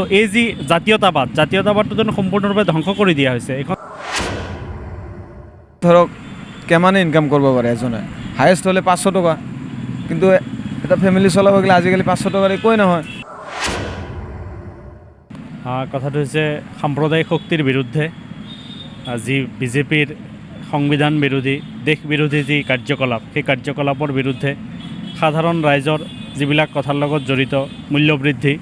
তো এই যি জাতীয়তাবাদটো যেন সম্পূৰ্ণৰূপে ধ্বংস কৰি দিয়া হৈছে। এইখন ধৰক কিমানে ইনকাম কৰিব পাৰে এজনে, হায়েষ্ট হ'লে 500 টকা, কিন্তু এটা ফেমিলি চলাব গ'লে আজিকালি 500 টকাৰ একোৱেই নহয়। কথাটো হৈছে সাম্প্ৰদায়িক শক্তিৰ বিৰুদ্ধে যি বিজেপিৰ সংবিধান বিৰোধী, দেশ বিৰোধী যি কাৰ্যকলাপ, সেই কাৰ্যকলাপৰ বিৰুদ্ধে সাধাৰণ ৰাইজৰ যিবিলাক কথাৰ লগত জড়িত মূল্যবৃদ্ধি,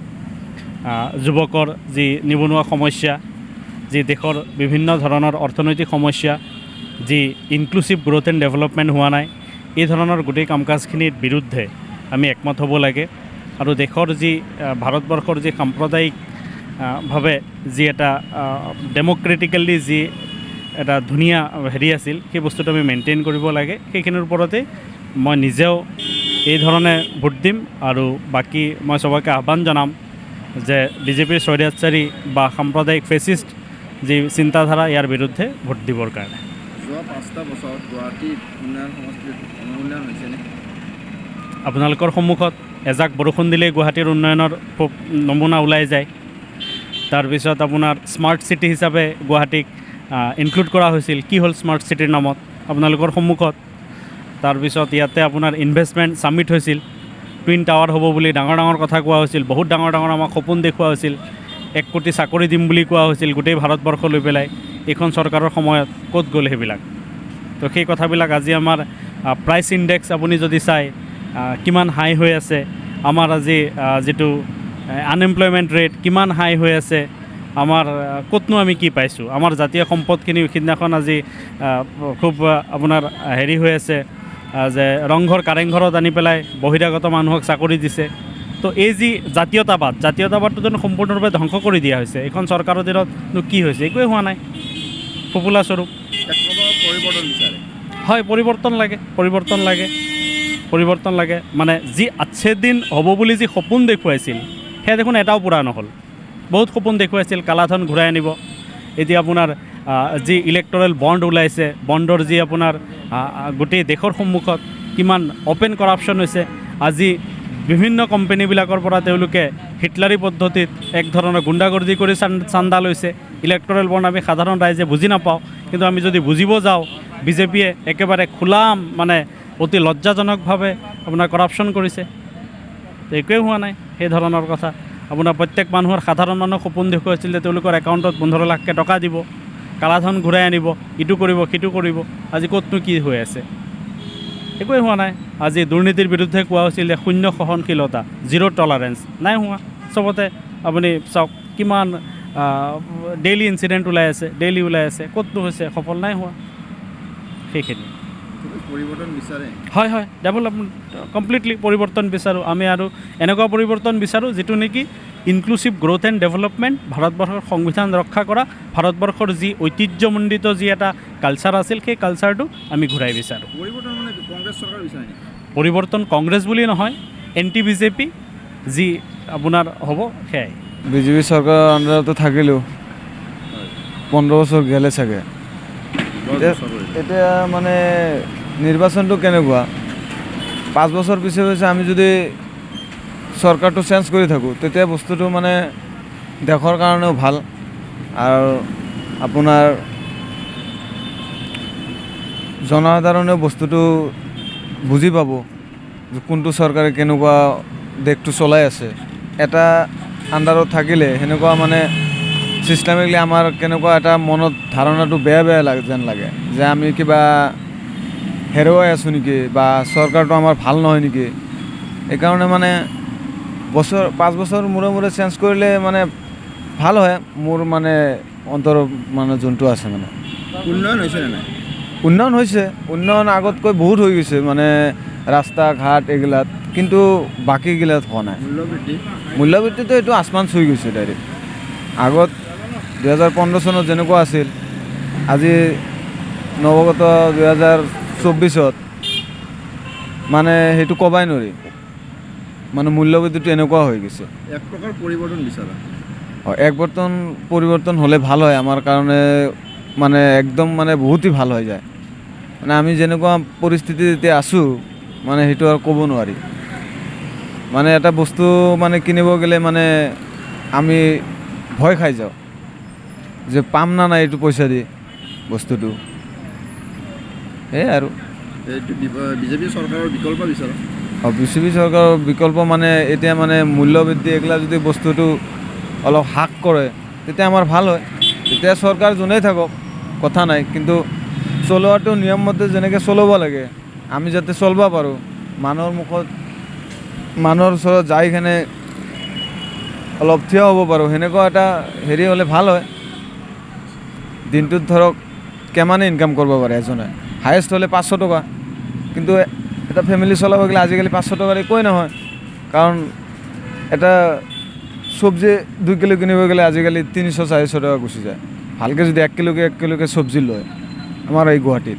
যুৱকৰ যি নিবনুৱা সমস্যা, যি দেশৰ বিভিন্ন ধৰণৰ অৰ্থনৈতিক সমস্যা, যি ইনক্লুচিভ গ্ৰ'থ এণ্ড ডেভেলপমেণ্ট হোৱা নাই, এই ধৰণৰ গোটেই কাম কাজখিনিৰ বিৰুদ্ধে আমি একমত হ'ব লাগে। আৰু দেশৰ যি ভাৰতবৰ্ষৰ যি সাম্প্ৰদায়িক ভাৱে যি এটা ডেম'ক্ৰেটিকেলি যি এটা ধুনীয়া হেৰি আছিল, সেই বস্তুটো আমি মেইনটেইন কৰিব লাগে। সেইখিনিৰ ওপৰতে মই নিজেও এই ধৰণে ভোট দিম। আৰু বাকী মই চবকে আহ্বান জনাম যে বিজেপিৰ স্বৈৰাচাৰী বা সাম্প্ৰদায়িক ফেচিষ্ট যি চিন্তাধাৰা, ইয়াৰ বিৰুদ্ধে ভোট দিবৰ কাৰণে। যোৱা 5টা বছৰত গুৱাহাটীৰ উন্নয়ন সংস্কৃতিত উন্নয়ন হৈছেনে? আপোনালোকৰ সন্মুখত এজাক বৰষুণ দিলেই গুৱাহাটীৰ উন্নয়নৰ খুব নমুনা ওলাই যায়। তাৰপিছত আপোনাৰ স্মাৰ্ট চিটি হিচাপে গুৱাহাটীক ইনক্লুড কৰা হৈছিল। কি হ'ল স্মাৰ্ট চিটিৰ নামত? আপোনালোকৰ সন্মুখত। তাৰপিছত ইয়াতে আপোনাৰ ইনভেষ্টমেণ্ট ছামিট হৈছিল, টুইন টাৱাৰ হ'ব বুলি ডাঙৰ ডাঙৰ কথা কোৱা হৈছিল, বহুত ডাঙৰ ডাঙৰ আমাক সপোন দেখুওৱা হৈছিল, 1 কোটি চাকৰি দিম বুলি কোৱা হৈছিল গোটেই ভাৰতবৰ্ষ লৈ পেলাই। এইখন চৰকাৰৰ সময়ত ক'ত গ'ল সেইবিলাক? তো সেই কথাবিলাক আজি আমাৰ প্ৰাইচ ইণ্ডেক্স আপুনি যদি চাই কিমান হাই হৈ আছে, আমাৰ আজি যিটো আনএমপ্লয়মেণ্ট ৰেট কিমান হাই হৈ আছে, আমাৰ ক'তনো আমি কি পাইছোঁ? আমাৰ জাতীয় সম্পদখিনি সিদিনাখন আজি খুব আপোনাৰ হেৰি হৈ আছে যে ৰংঘৰ কাৰেংঘৰত আনি পেলাই বহিৰাগত মানুহক চাকৰি দিছে। তো এই যি জাতীয়তাবাদটো যেন সম্পূৰ্ণৰূপে ধ্বংস কৰি দিয়া হৈছে। এইখন চৰকাৰৰ দিনতনো কি হৈছে? একোৱেই হোৱা নাই। ফপুলা স্বৰূপ পৰিৱৰ্তন বিচাৰে। হয়, পৰিৱৰ্তন লাগে। মানে যি আচ্ছে দিন হ'ব বুলি যি সপোন দেখুৱাইছিল, সেয়া দেখোন এটাও পূৰা নহ'ল। বহুত সপোন দেখুৱাইছিল, কালাধন ঘূৰাই আনিব। এতিয়া আপোনাৰ যি ইলেক্টৰেল বণ্ড ওলাইছে, বণ্ডৰ যি আপোনাৰ গোটেই দেশৰ সন্মুখত কিমান অ'পেন কৰাপশ্যন হৈছে। আজি বিভিন্ন কোম্পানীবিলাকৰ পৰা তেওঁলোকে হিটলাৰী পদ্ধতিত এক ধৰণৰ গুণ্ডাগৰ্দি কৰি চান্দা লৈছে। ইলেক্টৰেল বণ্ড আমি সাধাৰণ ৰাইজে বুজি নাপাওঁ, কিন্তু আমি যদি বুজিব যাওঁ, বিজেপিয়ে একেবাৰে খোলা মানে অতি লজ্জাজনকভাৱে আপোনাৰ কৰাপশ্যন কৰিছে। একোৱেই হোৱা নাই সেই ধৰণৰ কথা। আপোনাৰ প্ৰত্যেক মানুহৰ সাধাৰণ মানুহক সপোন দেখুৱাইছিল যে তেওঁলোকৰ একাউণ্টত 15 লাখকৈ টকা দিব, কালাধন ঘূৰাই আনিব, ইটো কৰিব সিটো কৰিব। আজি ক'তনো কি হৈ আছে? একোৱেই হোৱা নাই। আজি দুৰ্নীতিৰ বিৰুদ্ধে কোৱা হৈছিল যে শূন্য সহনশীলতা, 0 টলাৰেঞ্চ, নাই হোৱা। চবতে আপুনি চাওক কিমান ডেইলি ইনচিডেণ্ট ওলাই আছে, ক'তনো হৈছে? সফল নাই হোৱা। সেইখিনি পৰিৱৰ্তন বিচাৰে। হয়, ডেভেলপমেণ্ট কমপ্লিটলি পৰিৱৰ্তন বিচাৰোঁ আমি। আৰু এনেকুৱা পৰিৱৰ্তন বিচাৰোঁ যিটো নেকি ইনক্লুচিভ গ্ৰ'থ এণ্ড ডেভেলপমেণ্ট, ভাৰতবৰ্ষৰ সংবিধান ৰক্ষা কৰা, ভাৰতবৰ্ষৰ যি ঐতিহ্যমণ্ডিত যি এটা কালচাৰ আছিল, সেই কালচাৰটো আমি ঘূৰাই বিচাৰোঁ। পৰিৱৰ্তন মানে কংগ্ৰেছ চৰকাৰ বিচাৰে নেকি? পৰিৱৰ্তন কংগ্ৰেছ বুলি নহয়, এণ্টি বিজেপি যি আপোনাৰ হ'ব সেয়াই। বিজেপি চৰকাৰৰ আণ্ডাৰতো থাকিলেও 15 বছৰ গ'লে চাগে। এতিয়া মানে নিৰ্বাচনটো কেনেকুৱা? 5 বছৰ পিছে আমি যদি চৰকাৰটো চেঞ্জ কৰি থাকোঁ, তেতিয়া বস্তুটো মানে দেশৰ কাৰণেও ভাল। আৰু আপোনাৰ জনসাধাৰণেও বস্তুটো বুজি পাব যে কোনটো চৰকাৰে কেনেকুৱা দেশটো চলাই আছে। এটা আণ্ডাৰত থাকিলে সেনেকুৱা মানে ছিষ্টেমিকলি আমাৰ কেনেকুৱা এটা মনত ধাৰণাটো বেয়া যেন লাগে, যে আমি কিবা হেৰুৱাই আছোঁ নেকি, বা চৰকাৰটো আমাৰ ভাল নহয় নেকি। এইকাৰণে মানে 5 বছৰ মূৰে চেঞ্জ কৰিলে মানে ভাল হয়। মোৰ মানে অন্তৰ মানে যোনটো আছে মানে। উন্নয়ন হৈছে নে নাই? উন্নয়ন আগতকৈ বহুত হৈ গৈছে, মানে ৰাস্তা ঘাট এইগিলাত, কিন্তু বাকীগিলাত হোৱা নাই। মূল্যবৃদ্ধিটো এইটো আসমান চুই গৈছে ডাইৰেক্ট। আগত 2015 চনত যেনেকুৱা আছিল, আজি নৱগত 2024ত মানে সেইটো ক'বাই নোৱাৰি। মানে মূল্যবৃদ্ধিটো এনেকুৱা হৈ গৈছে। এক প্ৰকাৰ পৰিৱৰ্তন বিচাৰা? পৰিৱৰ্তন হ'লে ভাল হয় আমাৰ কাৰণে, মানে একদম মানে বহুতেই ভাল হৈ যায়। মানে আমি যেনেকুৱা পৰিস্থিতিত এতিয়া আছোঁ, মানে সেইটো আৰু ক'ব নোৱাৰি। মানে এটা বস্তু মানে কিনিব গ'লে মানে আমি ভয় খাই যাওঁ যে পাম না নাই এইটো পইচা দি বস্তুটো এই আৰু এইটো বিজেপি চৰকাৰৰ বিকল্প বিচাৰ বিজেপি চৰকাৰৰ বিকল্প মানে এতিয়া মানে মূল্যবৃদ্ধি এইগিলা যদি বস্তুটো অলপ হ্ৰাস কৰে তেতিয়া আমাৰ ভাল হয় তেতিয়া চৰকাৰ যোনেই থাকক কথা নাই কিন্তু চলোৱাটো নিয়ম মতে যেনেকৈ চলাব লাগে আমি যাতে চলিব পাৰোঁ মানুহৰ মুখত মানুহৰ ওচৰত যাই কিনে অলপ থিয় হ'ব পাৰোঁ সেনেকুৱা এটা হেৰি হ'লে ভাল হয় দিনটোত ধৰক কিমানে ইনকাম কৰিব পাৰে এজনে হায়েষ্ট হ'লে 500 টকা কিন্তু এটা ফেমিলি চলাব গ'লে আজিকালি 500 টকাৰ একোৱেই নহয় কাৰণ এটা চব্জি 2 কিলো কিনিব গ'লে আজিকালি 300-400 টকা গুচি যায় ভালকৈ যদি 1 কিলোকে চব্জি লয় আমাৰ এই গুৱাহাটীত